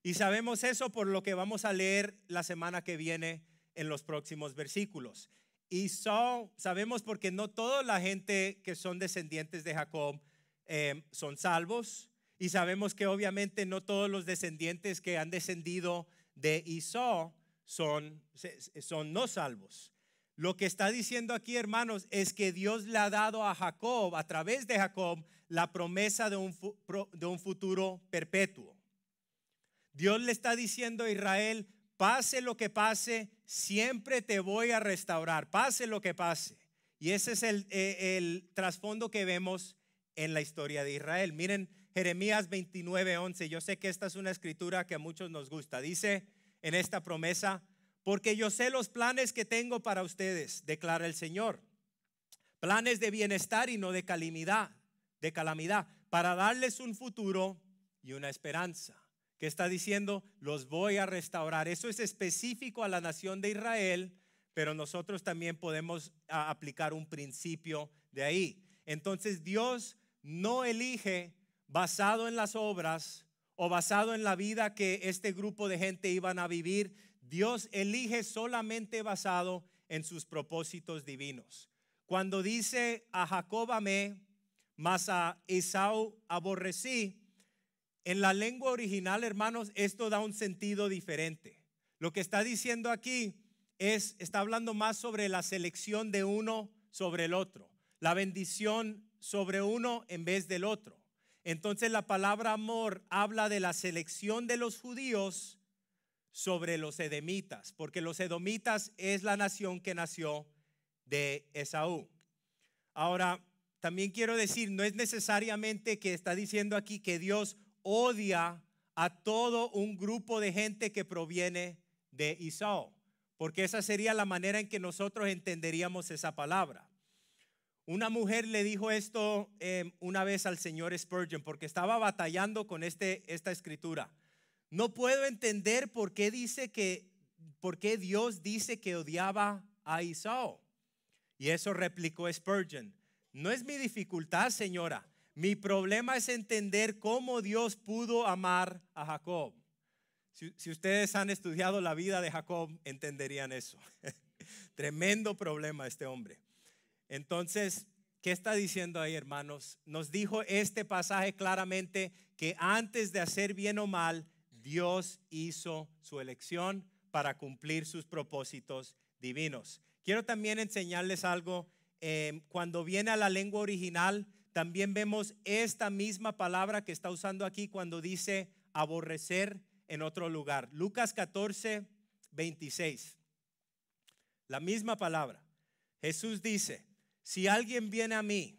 [SPEAKER 1] Y sabemos eso por lo que vamos a leer la semana que viene en los próximos versículos. Y sabemos porque no toda la gente que son descendientes de Jacob son salvos. Y sabemos que obviamente no todos los descendientes que han descendido de Esau son no salvos. Lo que está diciendo aquí, hermanos, es que Dios le ha dado a Jacob, a través de Jacob, la promesa de un futuro perpetuo. Dios le está diciendo a Israel, pase lo que pase, siempre te voy a restaurar, pase lo que pase. Y ese es el trasfondo que vemos en la historia de Israel. Miren Jeremías 29:11. Yo sé que esta es una escritura que a muchos nos gusta. Dice en esta promesa, porque yo sé los planes que tengo para ustedes, declara el Señor. Planes de bienestar y no de calamidad, para darles un futuro y una esperanza. ¿Qué está diciendo? Los voy a restaurar. Eso es específico a la nación de Israel, pero nosotros también podemos aplicar un principio de ahí. Entonces Dios no elige basado en las obras o basado en la vida que este grupo de gente iban a vivir. Dios elige solamente basado en sus propósitos divinos. Cuando dice a Jacob amé, mas a Esaú aborrecí, en la lengua original, hermanos, esto da un sentido diferente. Lo que está diciendo aquí está hablando más sobre la selección de uno sobre el otro, la bendición sobre uno en vez del otro. Entonces la palabra amor habla de la selección de los judíos sobre los edomitas, porque los edomitas es la nación que nació de Esaú. Ahora, también quiero decir, no es necesariamente que está diciendo aquí que Dios odia a todo un grupo de gente que proviene de Esaú, porque esa sería la manera en que nosotros entenderíamos esa palabra. Una mujer le dijo esto una vez al señor Spurgeon, porque estaba batallando con esta escritura. No puedo entender por qué Dios dice que odiaba a Esaú. Y eso replicó Spurgeon. No es mi dificultad, señora. Mi problema es entender cómo Dios pudo amar a Jacob. Si ustedes han estudiado la vida de Jacob, entenderían eso. Tremendo problema este hombre. Entonces, ¿qué está diciendo ahí, hermanos? Nos dijo este pasaje claramente que antes de hacer bien o mal, Dios hizo su elección para cumplir sus propósitos divinos. Quiero también enseñarles algo. Cuando viene a la lengua original, también vemos esta misma palabra que está usando aquí cuando dice aborrecer en otro lugar. Lucas 14:26. La misma palabra. Jesús dice, si alguien viene a mí,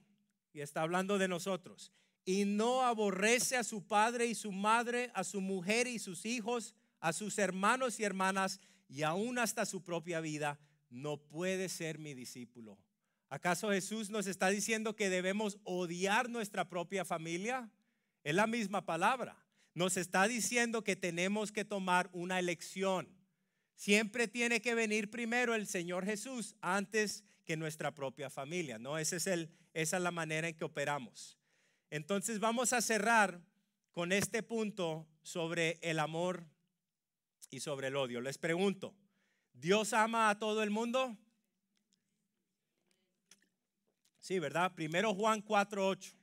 [SPEAKER 1] y está hablando de nosotros, y no aborrece a su padre y su madre, a su mujer y sus hijos, a sus hermanos y hermanas, y aún hasta su propia vida, no puede ser mi discípulo. ¿Acaso Jesús nos está diciendo que debemos odiar nuestra propia familia? Es la misma palabra. Nos está diciendo que tenemos que tomar una elección. Siempre tiene que venir primero el Señor Jesús antes que nuestra propia familia, ¿no? Esa es la manera en que operamos. Entonces vamos a cerrar con este punto sobre el amor y sobre el odio. Les pregunto, ¿Dios ama a todo el mundo? Sí, ¿verdad? Primero Juan 4:8.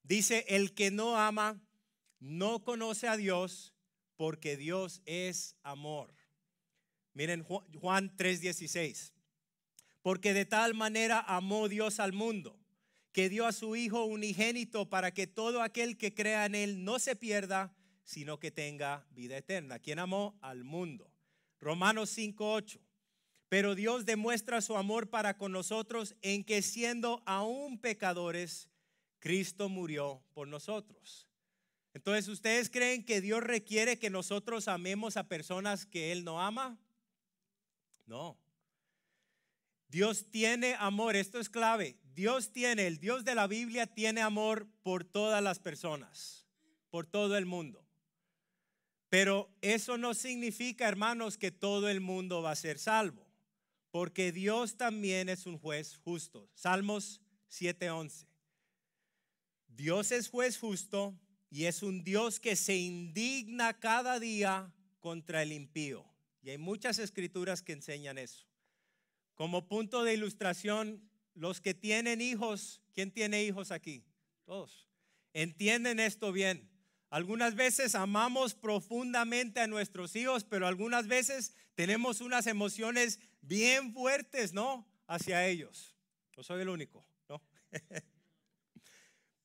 [SPEAKER 1] Dice, el que no ama no conoce a Dios, porque Dios es amor. Miren Juan 3:16. Porque de tal manera amó Dios al mundo, que dio a su Hijo unigénito para que todo aquel que crea en Él no se pierda, sino que tenga vida eterna. ¿Quién amó? Al mundo. Romanos 5:8. Pero Dios demuestra su amor para con nosotros en que siendo aún pecadores, Cristo murió por nosotros. Entonces, ¿ustedes creen que Dios requiere que nosotros amemos a personas que Él no ama? No. Dios tiene amor, esto es clave. El Dios de la Biblia tiene amor por todas las personas, por todo el mundo. Pero eso no significa, hermanos, que todo el mundo va a ser salvo, porque Dios también es un juez justo. Salmos 7:11. Dios es juez justo y es un Dios que se indigna cada día contra el impío. Y hay muchas escrituras que enseñan eso. Como punto de ilustración, los que tienen hijos, ¿quién tiene hijos aquí? Todos. Entienden esto bien. Algunas veces amamos profundamente a nuestros hijos, pero algunas veces tenemos unas emociones bien fuertes, ¿no? Hacia ellos. No soy el único, ¿no?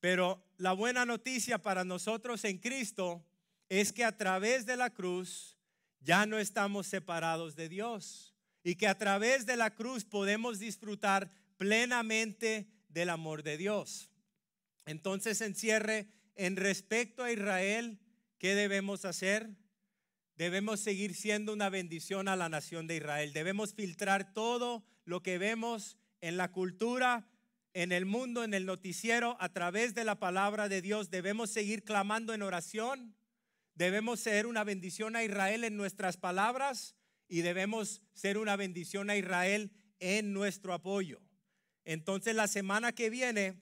[SPEAKER 1] Pero la buena noticia para nosotros en Cristo es que a través de la cruz ya no estamos separados de Dios y que a través de la cruz podemos disfrutar plenamente del amor de Dios. Entonces, en cierre, en respecto a Israel, ¿qué debemos hacer? Debemos seguir siendo una bendición a la nación de Israel. Debemos filtrar todo lo que vemos en la cultura, en el mundo, en el noticiero, a través de la palabra de Dios. Debemos seguir clamando en oración. Debemos ser una bendición a Israel en nuestras palabras y debemos ser una bendición a Israel en nuestro apoyo. Entonces, la semana que viene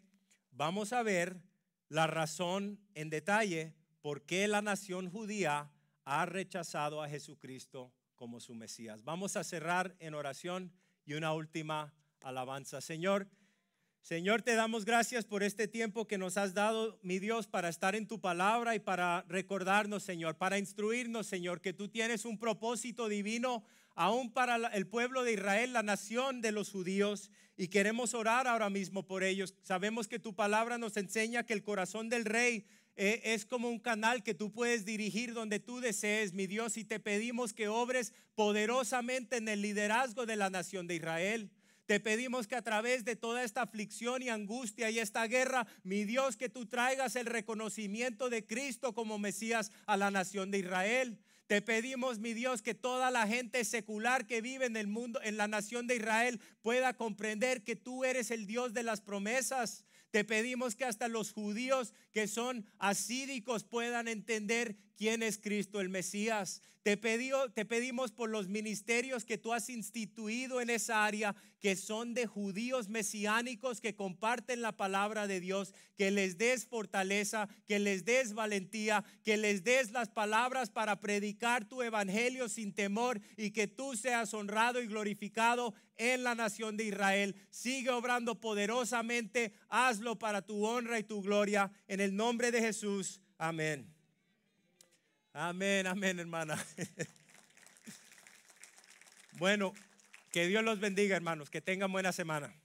[SPEAKER 1] vamos a ver la razón en detalle por qué la nación judía ha rechazado a Jesucristo como su Mesías. Vamos a cerrar en oración y una última alabanza. Señor, te damos gracias por este tiempo que nos has dado, mi Dios, para estar en tu palabra y para recordarnos, Señor, para instruirnos, Señor, que tú tienes un propósito divino aún para el pueblo de Israel, la nación de los judíos, y queremos orar ahora mismo por ellos. Sabemos que tu palabra nos enseña que el corazón del rey es como un canal que tú puedes dirigir donde tú desees, mi Dios, y te pedimos que obres poderosamente en el liderazgo de la nación de Israel. Te pedimos que a través de toda esta aflicción y angustia y esta guerra, mi Dios, que tú traigas el reconocimiento de Cristo como Mesías a la nación de Israel. Te pedimos, mi Dios, que toda la gente secular que vive en el mundo, en la nación de Israel, pueda comprender que tú eres el Dios de las promesas. Te pedimos que hasta los judíos que son asídicos puedan entender quién es Cristo el Mesías. Te pedimos por los ministerios que tú has instituido en esa área, que son de judíos mesiánicos que comparten la palabra de Dios, que les des fortaleza, que les des valentía, que les des las palabras para predicar tu evangelio sin temor y que tú seas honrado y glorificado en la nación de Israel. Sigue obrando poderosamente, hazlo para tu honra y tu gloria, en el nombre de Jesús. Amén. Amén, amén, hermana. Bueno, que Dios los bendiga, hermanos. Que tengan buena semana.